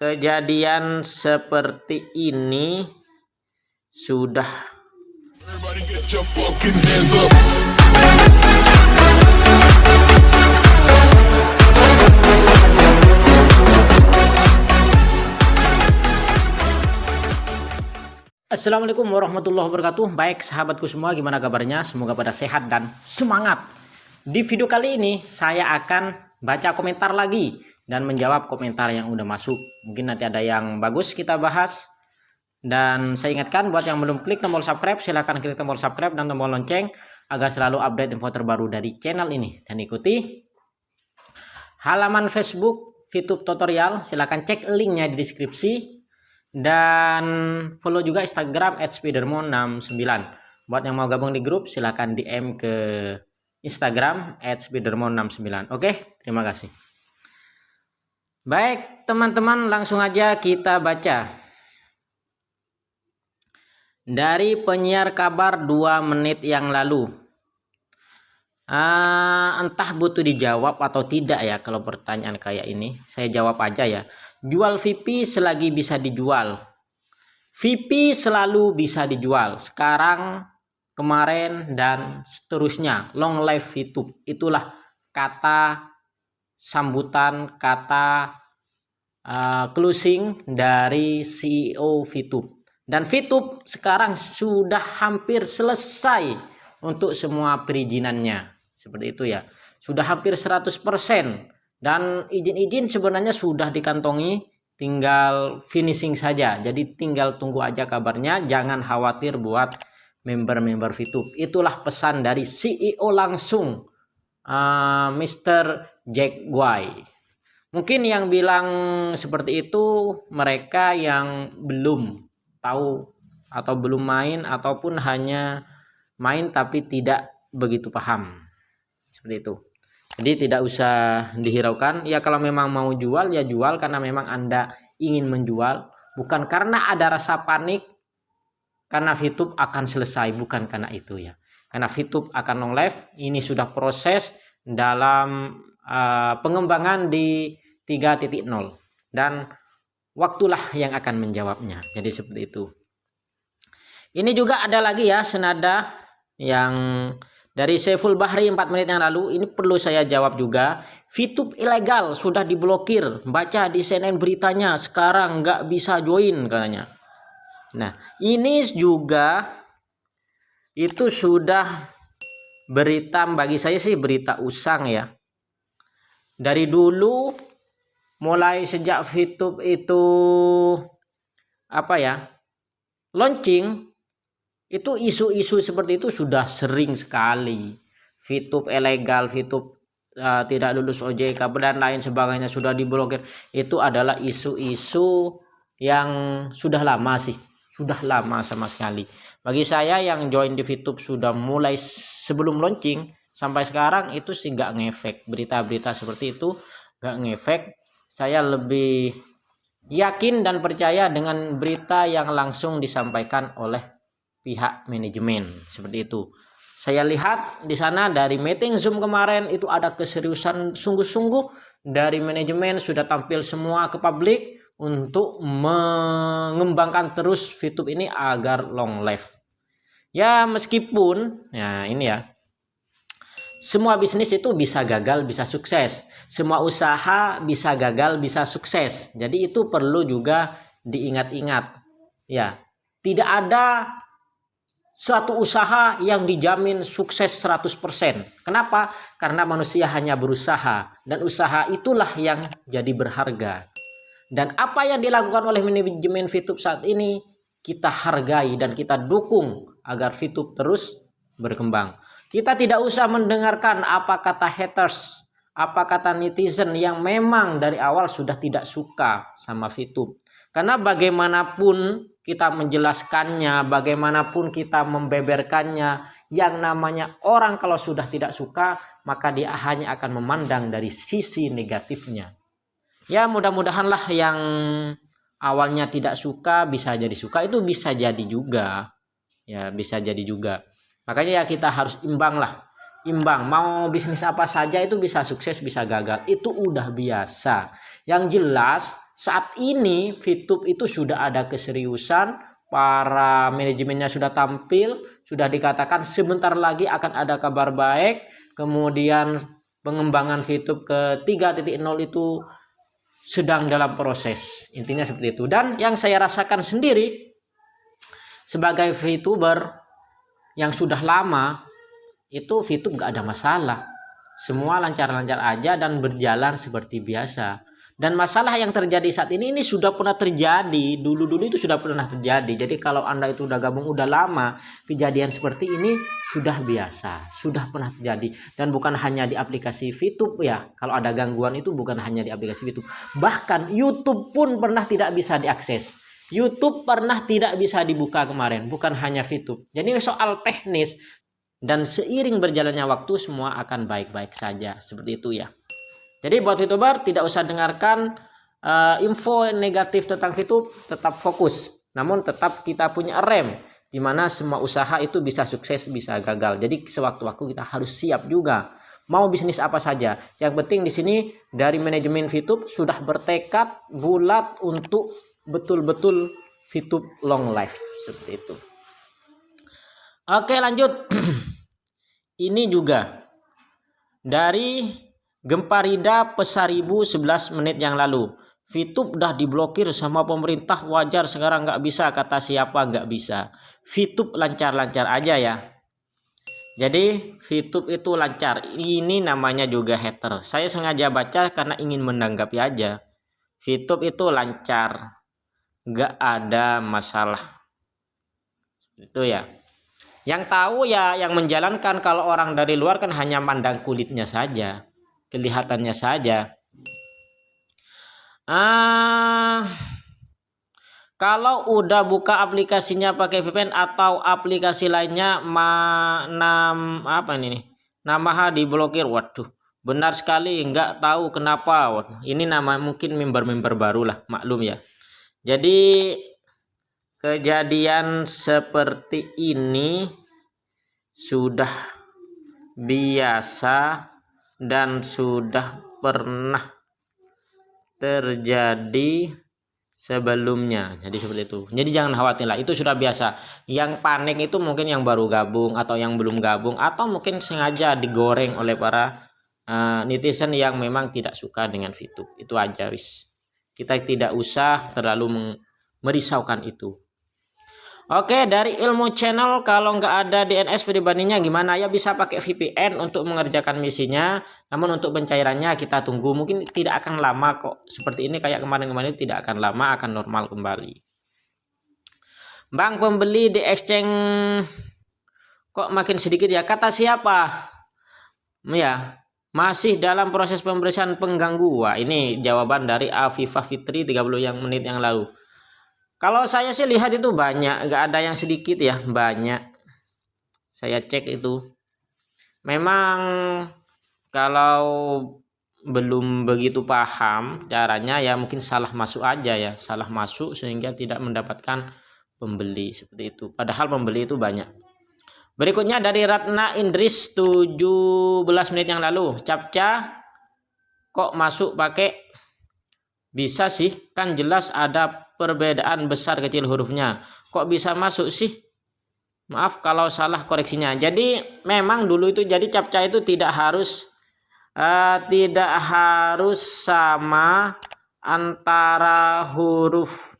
kejadian seperti ini sudah Everybody get your fucking hands up. Assalamualaikum warahmatullahi wabarakatuh. Baik sahabatku semua, gimana kabarnya? Semoga pada sehat dan semangat. Di video kali ini saya akan baca komentar lagi dan menjawab komentar yang udah masuk. Mungkin nanti ada yang bagus kita bahas. Dan saya ingatkan buat yang belum klik tombol subscribe, silahkan klik tombol subscribe dan tombol lonceng agar selalu update info terbaru dari channel ini. Dan ikuti halaman Facebook VTube tutorial, silahkan cek linknya di deskripsi. Dan follow juga Instagram @spidermon69. Buat yang mau gabung di grup silahkan DM ke Instagram @spidermon69. Oke, terima kasih. Baik teman-teman, langsung aja kita baca. Dari penyiar kabar 2 menit yang lalu. Entah butuh dijawab atau tidak ya kalau pertanyaan kayak ini. Saya jawab aja ya. Jual VIP selagi bisa dijual. VIP selalu bisa dijual. Sekarang, kemarin, dan seterusnya. Long life YouTube. Itulah kata sambutan, kata closing dari CEO VTube. Dan VTube sekarang sudah hampir selesai untuk semua perizinannya. Seperti itu ya. Sudah hampir 100%. Dan izin-izin sebenarnya sudah dikantongi, tinggal finishing saja. Jadi tinggal tunggu aja kabarnya, jangan khawatir buat member-member VTube. Itulah pesan dari CEO langsung, Mr. Jack Guy. Mungkin yang bilang seperti itu mereka yang belum tahu atau belum main, ataupun hanya main tapi tidak begitu paham. Seperti itu. Jadi tidak usah dihiraukan. Ya kalau memang mau jual ya jual karena memang Anda ingin menjual, bukan karena ada rasa panik karena VTube akan selesai, bukan karena itu ya. Karena VTube akan long life, ini sudah proses dalam pengembangan di 3.0 dan waktulah yang akan menjawabnya. Jadi seperti itu. Ini juga ada lagi ya senada yang dari Saiful Bahri 4 menit yang lalu. Ini perlu saya jawab juga. VTube ilegal sudah diblokir. Baca di CNN beritanya, sekarang nggak bisa join katanya. Nah ini juga itu sudah berita, bagi saya sih berita usang ya. Dari dulu mulai sejak VTube itu launching, itu isu-isu seperti itu sudah sering sekali. VTube ilegal, VTube tidak lulus OJK dan lain sebagainya sudah diblokir. Itu adalah isu-isu yang sudah lama sih, sudah lama sama sekali. Bagi saya yang join di VTube sudah mulai sebelum launching sampai sekarang itu sih nggak ngefek. Berita-berita seperti itu nggak ngefek. Saya lebih yakin dan percaya dengan berita yang langsung disampaikan oleh pihak manajemen. Seperti itu. Saya lihat di sana dari meeting Zoom kemarin itu ada keseriusan sungguh-sungguh dari manajemen, sudah tampil semua ke publik untuk mengembangkan terus VTube ini agar long life. Ya meskipun ya ini ya, semua bisnis itu bisa gagal, bisa sukses. Semua usaha bisa gagal, bisa sukses. Jadi itu perlu juga diingat-ingat. Ya, tidak ada suatu usaha yang dijamin sukses 100%. Kenapa? Karena manusia hanya berusaha. Dan usaha itulah yang jadi berharga. Dan apa yang dilakukan oleh manajemen VTube saat ini, kita hargai dan kita dukung agar VTube terus berkembang. Kita tidak usah mendengarkan apa kata haters, apa kata netizen yang memang dari awal sudah tidak suka sama VTube. Karena bagaimanapun kita menjelaskannya, bagaimanapun kita membeberkannya, yang namanya orang kalau sudah tidak suka, maka dia hanya akan memandang dari sisi negatifnya. Ya mudah-mudahanlah yang awalnya tidak suka bisa jadi suka, itu bisa jadi juga. Ya bisa jadi juga. Makanya ya kita harus imbang lah. imbang. Mau bisnis apa saja itu bisa sukses, bisa gagal. Itu udah biasa. Yang jelas saat ini VTube itu sudah ada keseriusan, para manajemennya sudah tampil, sudah dikatakan sebentar lagi akan ada kabar baik. Kemudian pengembangan VTube ke 3.0 itu sedang dalam proses. Intinya seperti itu. Dan yang saya rasakan sendiri sebagai VTuber yang sudah lama, itu VTube nggak ada masalah. Semua lancar-lancar aja dan berjalan seperti biasa. Dan masalah yang terjadi saat ini sudah pernah terjadi. Dulu-dulu itu sudah pernah terjadi. Jadi kalau Anda itu udah gabung udah lama, kejadian seperti ini sudah biasa, sudah pernah terjadi. Dan bukan hanya di aplikasi VTube ya. Kalau ada gangguan itu bukan hanya di aplikasi VTube. Bahkan YouTube pun pernah tidak bisa diakses. YouTube pernah tidak bisa dibuka kemarin, bukan hanya VTube. Jadi soal teknis, dan seiring berjalannya waktu semua akan baik-baik saja. Seperti itu ya. Jadi buat VTuber tidak usah dengarkan info negatif tentang VTube, tetap fokus. Namun tetap kita punya rem, di mana semua usaha itu bisa sukses, bisa gagal. Jadi sewaktu-waktu kita harus siap juga. Mau bisnis apa saja. Yang penting di sini dari manajemen VTube sudah bertekad bulat untuk betul-betul VTube long life. Seperti itu. Oke, lanjut. Ini juga dari Gemparida Pesaribu 11 menit yang lalu. VTube udah diblokir sama pemerintah, wajar sekarang nggak bisa, kata siapa nggak bisa. VTube lancar-lancar aja ya. Jadi VTube itu lancar. Ini namanya juga hater. Saya sengaja baca karena ingin menanggapi aja. VTube itu lancar, nggak ada masalah. Itu ya. Yang tahu ya yang menjalankan. Kalau orang dari luar kan hanya mandang kulitnya saja, kelihatannya saja. Kalau udah buka aplikasinya pakai VPN atau aplikasi lainnya, nama diblokir. Waduh, benar sekali, nggak tahu kenapa. Waduh, ini nama mungkin member-member baru lah, maklum ya. Jadi kejadian seperti ini sudah biasa dan sudah pernah terjadi sebelumnya. Jadi seperti itu. Jadi jangan khawatir lah, itu sudah biasa. Yang panik itu mungkin yang baru gabung atau yang belum gabung, atau mungkin sengaja digoreng oleh para netizen yang memang tidak suka dengan VTube. Itu aja wis. Kita tidak usah terlalu merisaukan itu. Oke, dari Ilmu Channel, kalau nggak ada DNS pribadinya gimana? Ya bisa pakai VPN untuk mengerjakan misinya. Namun untuk pencairannya kita tunggu. Mungkin tidak akan lama kok. Seperti ini kayak kemarin-kemarin tidak akan lama, akan normal kembali. Bang, pembeli di exchange kok makin sedikit ya? Kata siapa? Ya, masih dalam proses pemeriksaan pengganggu. Wah, ini jawaban dari Afifah Fitri 30 menit yang lalu. Kalau saya sih lihat itu banyak, nggak ada yang sedikit ya, banyak. Saya cek itu. Memang kalau belum begitu paham caranya ya mungkin salah masuk aja ya, salah masuk sehingga tidak mendapatkan pembeli seperti itu. Padahal pembeli itu banyak. Berikutnya dari Ratna Indris 17 menit yang lalu. Captcha kok masuk pakai? Bisa sih, kan jelas ada perbedaan besar kecil hurufnya. Kok bisa masuk sih? Maaf kalau salah koreksinya. Jadi memang dulu itu jadi captcha itu tidak harus sama antara huruf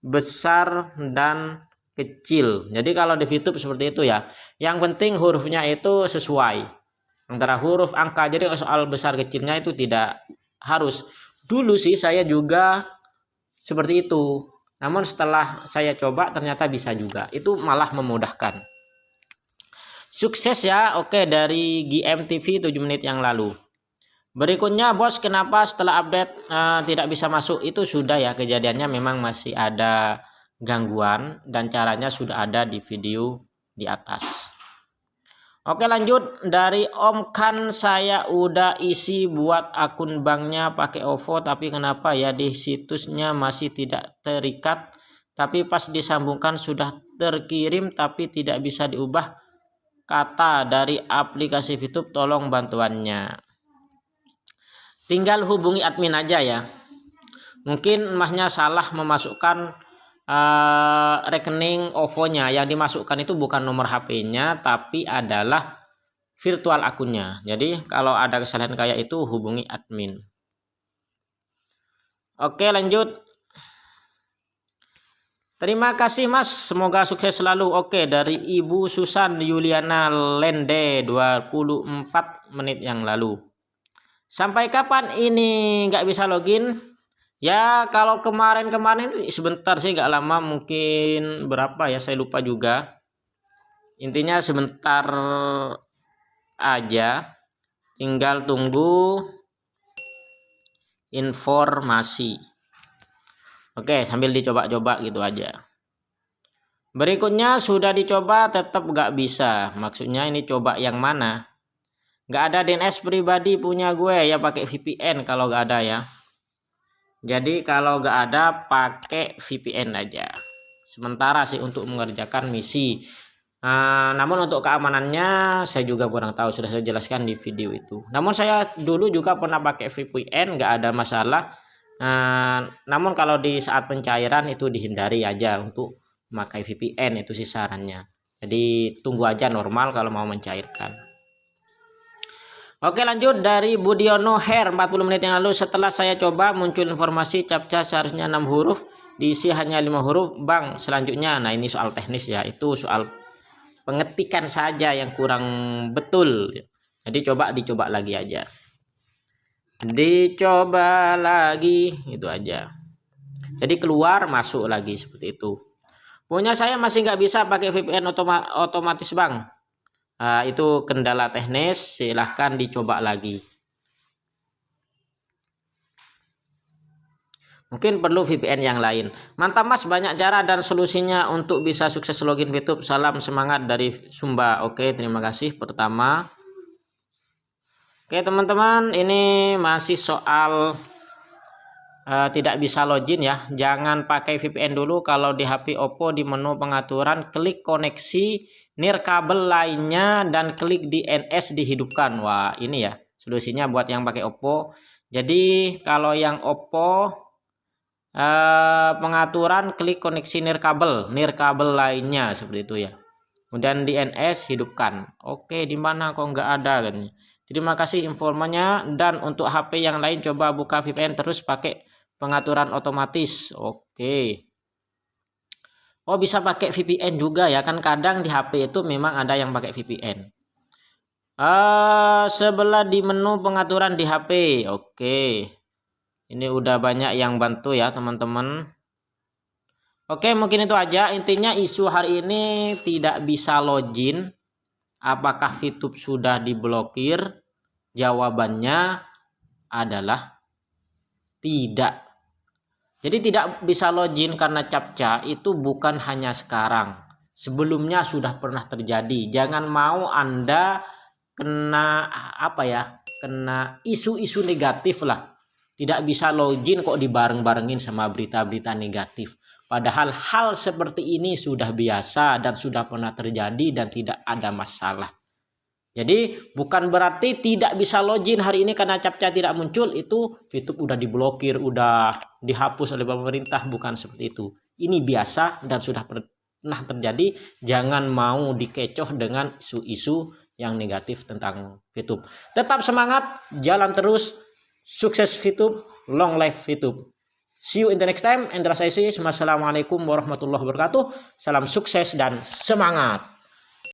besar dan kecil. Jadi kalau di VTube seperti itu ya. Yang penting hurufnya itu sesuai antara huruf angka. Jadi soal besar kecilnya itu tidak harus. Dulu sih saya juga seperti itu. Namun setelah saya coba ternyata bisa juga. Itu malah memudahkan. Sukses ya. Oke, dari GMTV 7 menit yang lalu. Berikutnya, bos, kenapa setelah update tidak bisa masuk? Itu sudah ya, kejadiannya memang masih ada gangguan dan caranya sudah ada di video di atas. Oke, lanjut dari Om Kan. Saya udah isi buat akun banknya pakai OVO, tapi kenapa ya di situsnya masih tidak terikat, tapi pas disambungkan sudah terkirim tapi tidak bisa diubah. kata dari aplikasi VTube, tolong bantuannya. Tinggal hubungi admin aja ya. Mungkin masnya salah memasukkan rekening OVO-nya. Yang dimasukkan itu bukan nomor HP-nya, tapi adalah virtual akunnya. Jadi kalau ada kesalahan kayak itu hubungi admin. Oke, lanjut. Terima kasih Mas, semoga sukses selalu. Oke, dari Ibu Susan Yuliana Lende 24 menit yang lalu. Sampai kapan ini nggak bisa login? Ya kalau kemarin sebentar sih, nggak lama, mungkin berapa ya, saya lupa juga. Intinya sebentar aja, tinggal tunggu informasi. Oke, sambil dicoba-coba gitu aja. Berikutnya sudah dicoba tetap nggak bisa. Maksudnya ini coba yang mana? Nggak ada DNS pribadi punya gue ya, pakai VPN kalau nggak ada ya. Jadi kalau nggak ada pakai VPN aja. Sementara sih untuk mengerjakan misi. Namun untuk keamanannya saya juga kurang tahu, sudah saya jelaskan di video itu. Namun saya dulu juga pernah pakai VPN, nggak ada masalah. Namun kalau di saat pencairan itu dihindari aja untuk memakai VPN, itu sih sarannya. Jadi tunggu aja normal kalau mau mencairkan. Oke, lanjut dari Budiono Hair 40 menit yang lalu. Setelah saya coba muncul informasi captcha seharusnya 6 huruf, diisi hanya 5 huruf Bang. Selanjutnya, nah ini soal teknis ya, itu soal pengetikan saja yang kurang betul. Jadi dicoba lagi aja. Dicoba lagi, itu aja. Jadi keluar masuk lagi seperti itu. Punya saya masih nggak bisa pakai VPN otomatis Bang. Itu kendala teknis, silahkan dicoba lagi. Mungkin perlu VPN yang lain. Mantap Mas, banyak cara dan solusinya untuk bisa sukses login VTube. Salam semangat dari Sumba. Oke, terima kasih pertama. Oke teman-teman, ini masih soal tidak bisa login ya. Jangan pakai VPN dulu. Kalau di HP Oppo di menu pengaturan klik koneksi nirkabel lainnya dan klik DNS dihidupkan. Wah ini ya solusinya buat yang pakai Oppo. Jadi kalau yang Oppo pengaturan klik koneksi nirkabel lainnya seperti itu ya. Kemudian DNS hidupkan. Oke, di mana kok nggak ada kan? Terima kasih infonya. Dan untuk HP yang lain coba buka VPN terus pakai pengaturan otomatis. Oke. Oh bisa pakai VPN juga ya, kan kadang di HP itu memang ada yang pakai VPN. Sebelah di menu pengaturan di HP. Oke. Ini udah banyak yang bantu ya teman-teman. Oke, mungkin itu aja. Intinya isu hari ini tidak bisa login. Apakah VTube sudah diblokir? Jawabannya adalah tidak. Jadi tidak bisa login karena captcha itu bukan hanya sekarang. Sebelumnya sudah pernah terjadi. Jangan mau Anda kena kena isu-isu negatif lah. Tidak bisa login kok dibareng-barengin sama berita-berita negatif. Padahal hal seperti ini sudah biasa dan sudah pernah terjadi dan tidak ada masalah. Jadi bukan berarti tidak bisa login hari ini karena captcha tidak muncul itu VTube udah diblokir, udah dihapus oleh pemerintah, bukan seperti itu. Ini biasa dan sudah pernah terjadi. Jangan mau dikecoh dengan isu-isu yang negatif tentang VTube. Tetap semangat, jalan terus, sukses VTube, long life VTube. See you in the next time. Endra Saisi. Wassalamualaikum warahmatullahi wabarakatuh. Salam sukses dan semangat.